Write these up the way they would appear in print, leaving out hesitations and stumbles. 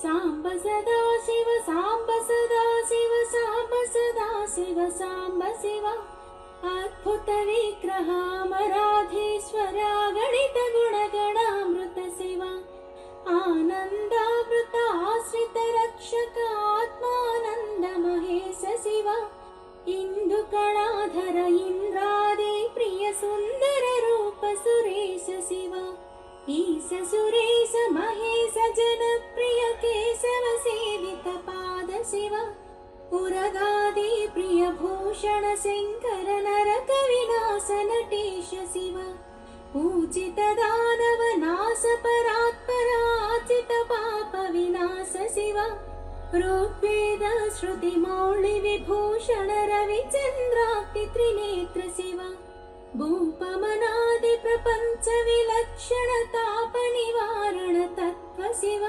साम्ब सदा शिव साम्ब सदा शिव साम्ब सदा शिव साम्ब शिव अद्भुत विग्रहामराधीश्वर गणित गुणगणामृत शिव आनन्दामृत आश्रित रक्षक आत्मानन्द महेश शिव इंदुकणाधर इंद्रादि प्रिय सुंदर रूप सुरेश शिव ईश सुरेश महेश जनप्रिय केशव सेवित पाद शिव उरगादि प्रिय भूषण शंकर नरक विनाश नटेश शिव पूजित दानव नाश परात्पराचित पाप विनाश शिव ऋग्वेद श्रुति मौळि विभूषण रविचंद्राक्ति त्रिनेत्र शिव भूपमनादि प्रपंच विलक्षण ताप निवारण तत्व शिव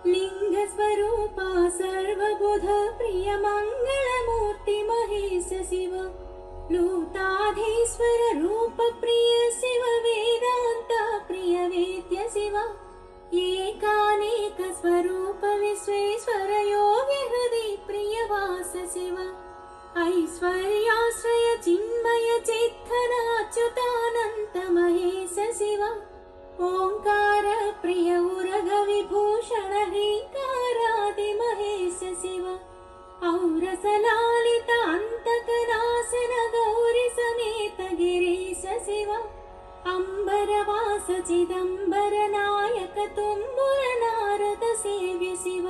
लिंग स्वरूप सर्वबुध प्रिय मंगल मूर्ति महेश शिव लूताधीश्वर रूप प्रिय शिव वेदांत प्रिय वेद्य शिव एकानेक स्वरूप विश्वेश्वर योगी हृदय प्रिय वास शिव ऐश्वर्याश्रय चिन्मय चेतन अच्युतानंत महेश शिव ओंकार प्रिय उरग विभूषण ह्रींकारादि महेश शिव औरस लालित अंतकनाशन गौरी समेत गिरीश शिव अंबरवास चिदंबर नायक तुम्बुर नारद सेव्य शिव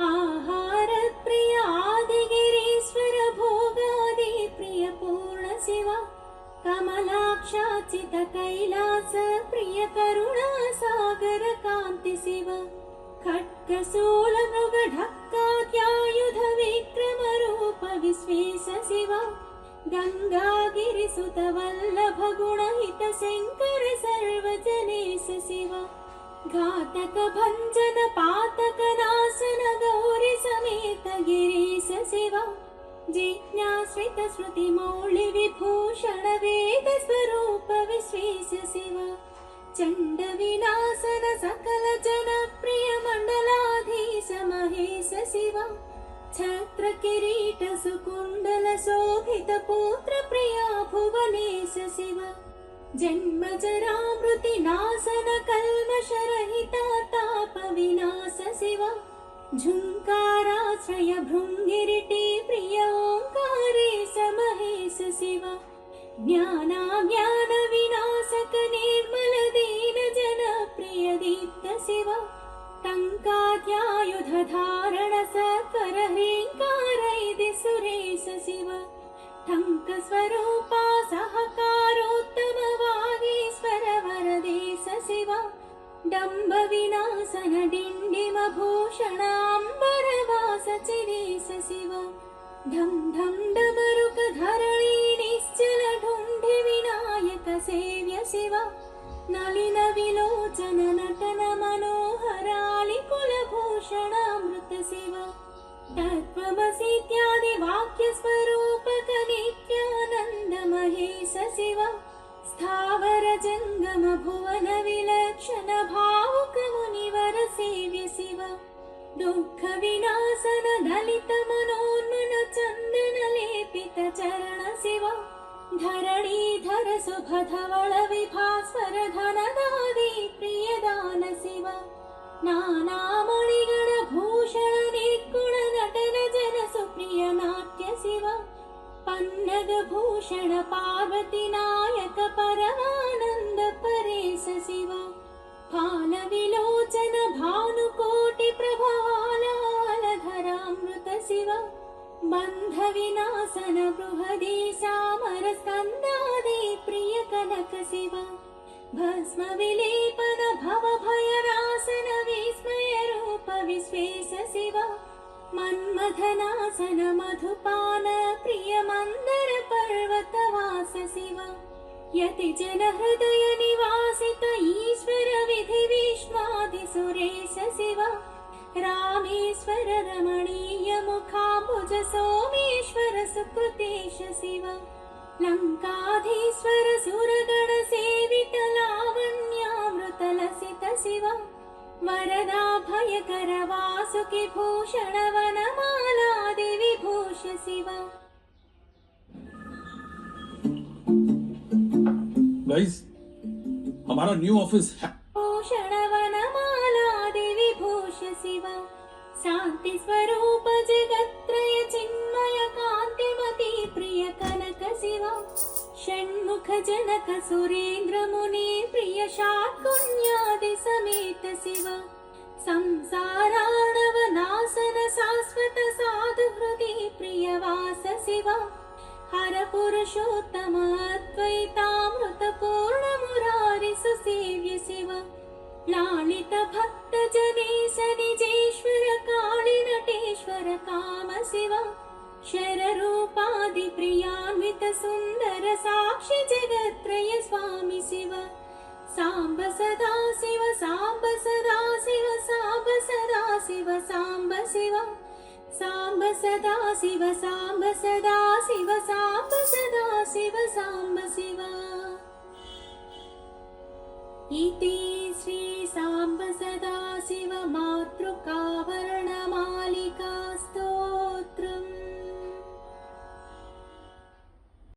आहार प्रिय आदिगिरीश्वर भोगादि प्रिय पूर्ण शिव कमलाक्षाचित कैलास प्रिय करुणा सागर कांति शिव खड्गशूल मृग ढक्काद्यायुध विक्रम रूप विश्वेश शिव गंगागिरिसुत वल्लभ गुणहित शंकर सर्वजनेश शिव घातक भंजन पातक नाशन गौरी समेत गिरीश शिव जिज्ञाश्रित श्रुति मौळि विभूषण वेद स्वरूप विश्वेश शिव चंड विनाशन सकल जन प्रिय मंडलाधीश महेश शिव छत्र किरीट सुकुंडल शोभित पुत्र प्रिया भुवनेश शिव जन्म जरा मृति नाशन कल्मष रहित ताप विनाश शिव झुंकाराश्रय भृंगिरिटी प्रिय ओंकारेश महेश शिव ज्ञानाज्ञान विनाशक निर्मल दीन जन प्रिय दीप्त शिव टंकाद्यायुध धारण सत्वर ह्रींकारैदि सुरेश शिव टंक स्वरूपा सहकारोत्तम वागीश्वर वरदेश शिव डंब विनाशन डिंडिम भूषण अंबरवास चिदेश शिव ढम ढम डमरुक धरणी निश्चल ढुंढि विनायक सेव्य शिव नलिन विलोचन नटन मनोहरालि कुलभूषण अमृत शिव तत्त्वमसीत्यादि वाक्य स्वरूपक नित्यानंद महेश शिव स्थावर जंगम भुवन विलक्षण भावुक मुनिवर सेव्य शिव दुःख विनाशन दलित मनोन्मन चंदन लेपित चरण शिव धरणीधर शुभ धवल विभास्वर धनदादि प्रिय दान शिव नाना मणिगण भूषण निर्गुण नटन जन सुप्रिय नाट्य शिव पन्नग भूषण पार्वती नायक परमानंद परेश शिव फाल विलोचन भानुकोटि प्रभालालधरामृत शिव बंध विनाशन बृहदीशामर स्कंदादि प्रिय कनक शिव भस्म विलेपन भव भयनाशन विस्मय रूप विश्वेश शिव मन्मथनाशन मधुपान प्रिय मंदर पर्वतवास शिव यति जन हृदय निवासित ईश्वर विधि विष्णादि सुरेश शिव रामेश्वर रमणीय मुखाम्बुज सोमेश्वर सुकृतेश शिव लंकाधीश्वर सुरगण सेवित लावण्यामृत लसित शिव वरदाभयकर वासुकि भूषण वनमालादि विभूष शिव। गाइस, हमारा न्यू ऑफिस है। भूषण वनमालादि विभूष शिव। शांति स्वरूप जगत्त्रय चिन्मय कांतिमती प्रिय कनक शिव। षण्मुख जनक सुरेंद्र मुनि प्रिय षाट्कुण्यादि समेत शिव। संसाराणव नाशन शाश्वत साधु हृदि प्रिय वास शिव। हर पुरुषोत्तम अद्वैतामृत पूर्ण मुरारि सुसेव्य शिव। लालित भक्त जनेश निजेश्वर काळि नटेश्वर काम शिव। शर रूपादि प्रियान्वित सुंदर साक्षि जगत्त्रय स्वामी शिव। सांब सदा शिव सांब सदा शिव सांब सदा शिव सांब शिव। सांब सदा शिव सांब सदा शिव सांब सदा शिव सांब शिव। इति श्री सांब सदा शिव मातृकावरण